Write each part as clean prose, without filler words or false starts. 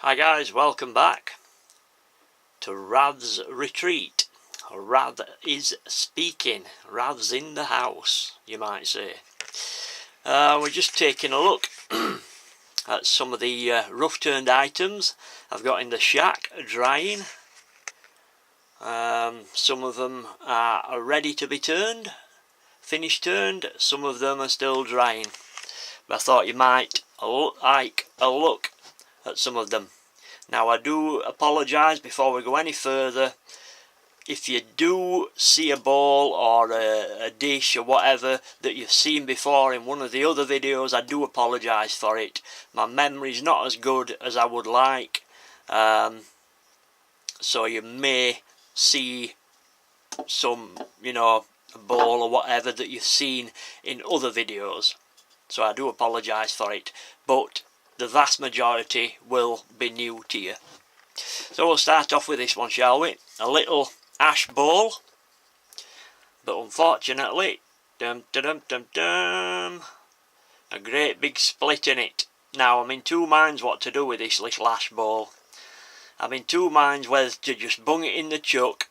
Hi guys, welcome back to Rad's Retreat. Rad is speaking, Rad's in the house, you might say. We're just taking a look at some of the rough turned items I've got in the shack drying. Some of them are ready to be turned, finished turned, some of them are still drying. But I thought you might like a look at some of them. Now I do apologise before we go any further if you do see a bowl or a dish or whatever that you've seen before in one of the other videos. I do apologise for it. My memory's not as good as I would like, so you may see some, a bowl or whatever that you've seen in other videos. So I do apologise for it, but the vast majority will be new to you. So we'll start off with this one, shall we? A little ash bowl, but unfortunately, a great big split in it. Now I'm in two minds what to do with this little ash bowl. I'm in two minds whether to just bung it in the chuck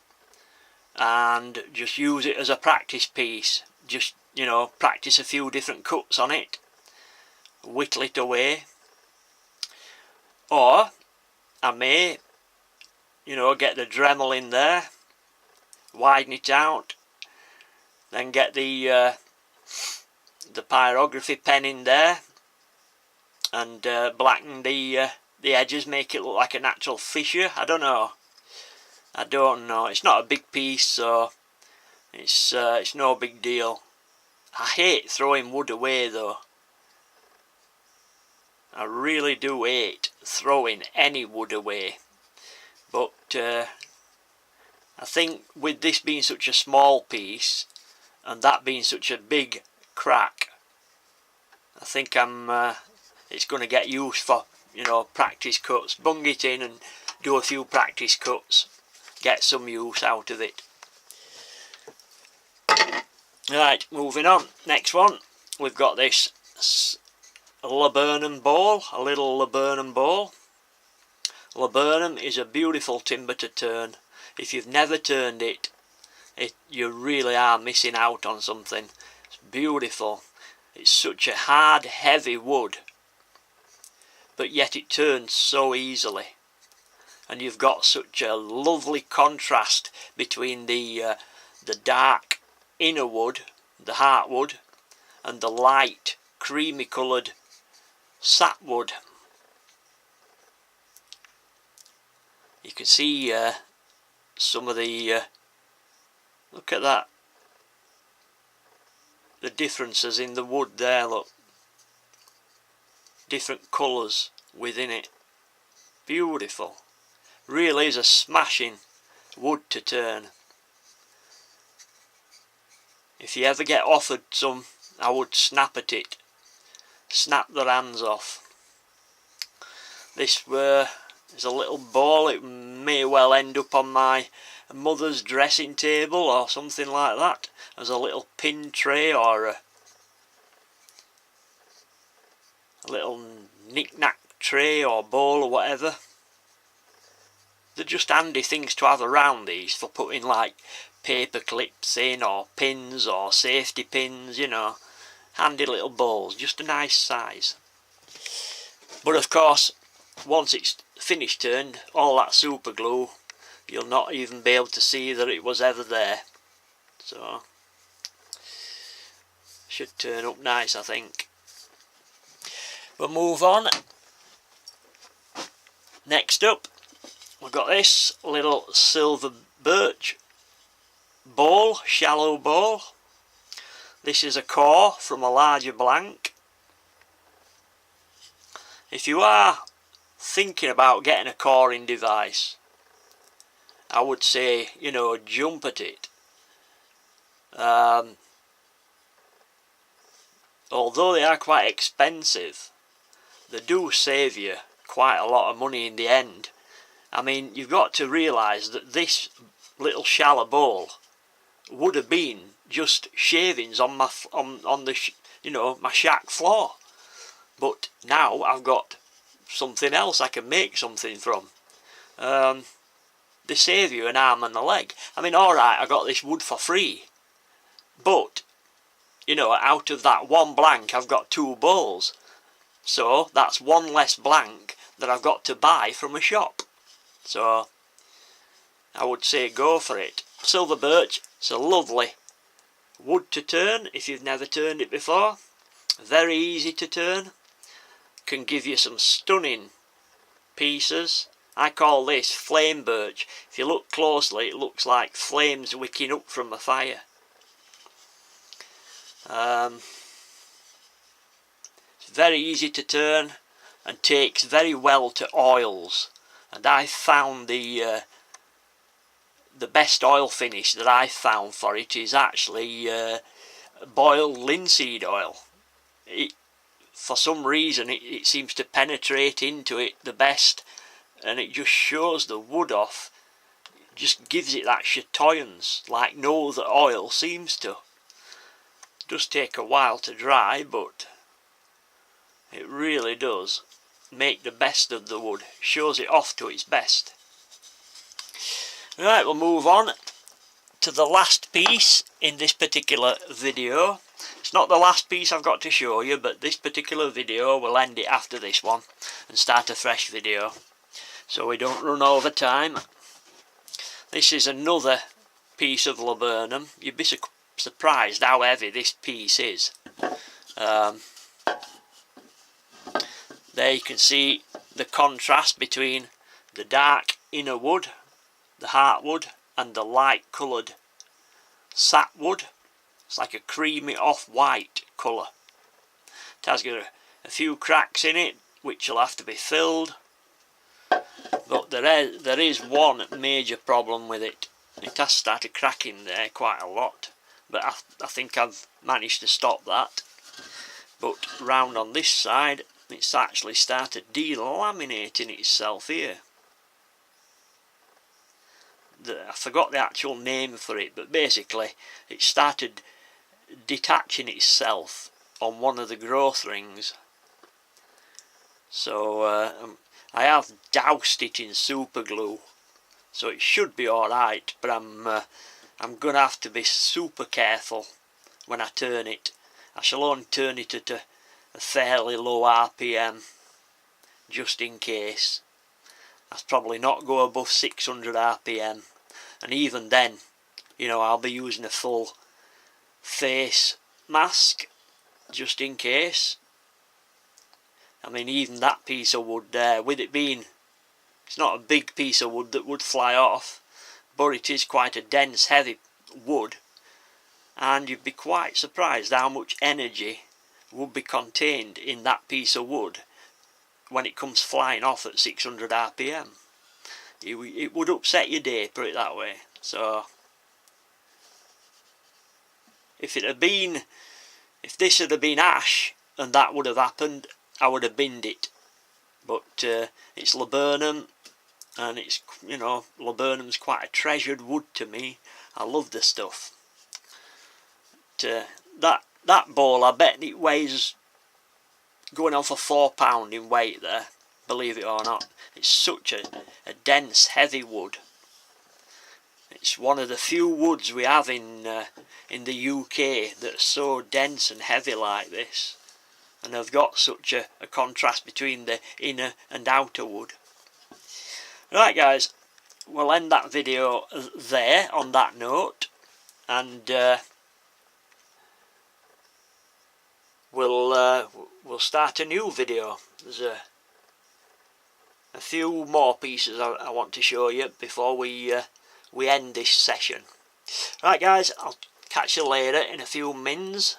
and just use it as a practice piece. Just, practice a few different cuts on it, whittle it away. Or I may, get the Dremel in there, widen it out, then get the pyrography pen in there and blacken the edges, make it look like a natural fissure. I don't know. It's not a big piece, so it's no big deal. I hate throwing wood away though. I really do hate throwing any wood away. But I think with this being such a small piece and that being such a big crack, I think it's going to get used for, practice cuts. Bung it in and do a few practice cuts. Get some use out of it. Right, moving on. Next one, we've got this laburnum bowl, a little laburnum bowl. Laburnum is a beautiful timber to turn. If you've never turned it, you really are missing out on something. It's beautiful. It's such a hard, heavy wood, but yet it turns so easily. And you've got such a lovely contrast between the dark inner wood, the heartwood, and the light, creamy coloured sapwood. You can see some of the look at that, the differences in the wood there. Look, different colours within it. Beautiful. Really is a smashing wood to turn. If you ever get offered some, I would snap at it. Snap their hands off. This is a little bowl. It may well end up on my mother's dressing table or something like that, as a little pin tray or a little knick-knack tray or bowl or whatever. They're just handy things to have around these for putting like paper clips in or pins or safety pins, handy little bowls, just a nice size. But of course, once it's finished turned, all that super glue, you'll not even be able to see that it was ever there. So should turn up nice, I think. We'll move on. Next up, we've got this little silver birch bowl, shallow bowl. This is a core from a larger blank. If you are thinking about getting a coring device, I would say, jump at it. Although they are quite expensive, they do save you quite a lot of money in the end. I mean, you've got to realise that this little shallow bowl would have been just shavings on my my shack floor, but now I've got something else I can make something from. They save you an arm and a leg. I mean, alright, I got this wood for free, but you know, out of that one blank I've got 2 bowls, so that's one less blank that I've got to buy from a shop. So I would say go for it. Silver birch, it's a lovely wood to turn if you've never turned it before. Very easy to turn, can give you some stunning pieces. I call this flame birch. If you look closely, it looks like flames wicking up from a fire. It's very easy to turn and takes very well to oils. And I found the best oil finish that I found for it is actually boiled linseed oil. For some reason it seems to penetrate into it the best, and it just shows the wood off. It just gives it that chatoyance like no other oil seems to. It does take a while to dry, but it really does make the best of the wood, shows it off to its best. Right, we'll move on to the last piece in this particular video. It's not the last piece I've got to show you, but this particular video will end it after this one and start a fresh video, so we don't run over time. This is another piece of laburnum. You'd be surprised how heavy this piece is. There you can see the contrast between the dark inner wood, the heartwood, and the light coloured sapwood. It's like a creamy off-white colour. It has got a few cracks in it which will have to be filled, but there is one major problem with it. It has started cracking there quite a lot, but I think I've managed to stop that. But round on this side it's actually started delaminating itself here. I forgot the actual name for it, but basically it started detaching itself on one of the growth rings. So I have doused it in super glue, so it should be alright, but I'm gonna have to be super careful when I turn it. I shall only turn it at a fairly low RPM, just in case. I'll probably not go above 600 RPM, and even then, you know, I'll be using a full face mask just in case. I mean, even that piece of wood there, with it being, it's not a big piece of wood that would fly off, but it is quite a dense, heavy wood, and you'd be quite surprised how much energy would be contained in that piece of wood when it comes flying off at 600 RPM. It would upset your day, put it that way. So if this had been ash and that would have happened, I would have binned it. But it's laburnum, and it's, you know, laburnum's quite a treasured wood to me. I love the stuff. That bowl, I bet it weighs going on for £4 in weight there, believe it or not. It's such a dense, heavy wood. It's one of the few woods we have in the UK that's so dense and heavy like this, and have got such a contrast between the inner and outer wood. Right guys, we'll end that video there on that note, and we'll start a new video. There's a few more pieces I want to show you before we end this session. Right guys, I'll catch you later in a few minutes.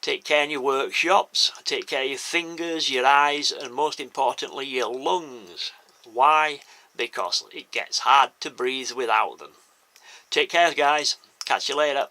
Take care in your workshops, take care of your fingers, your eyes, and most importantly your lungs. Why? Because it gets hard to breathe without them. Take care guys, catch you later.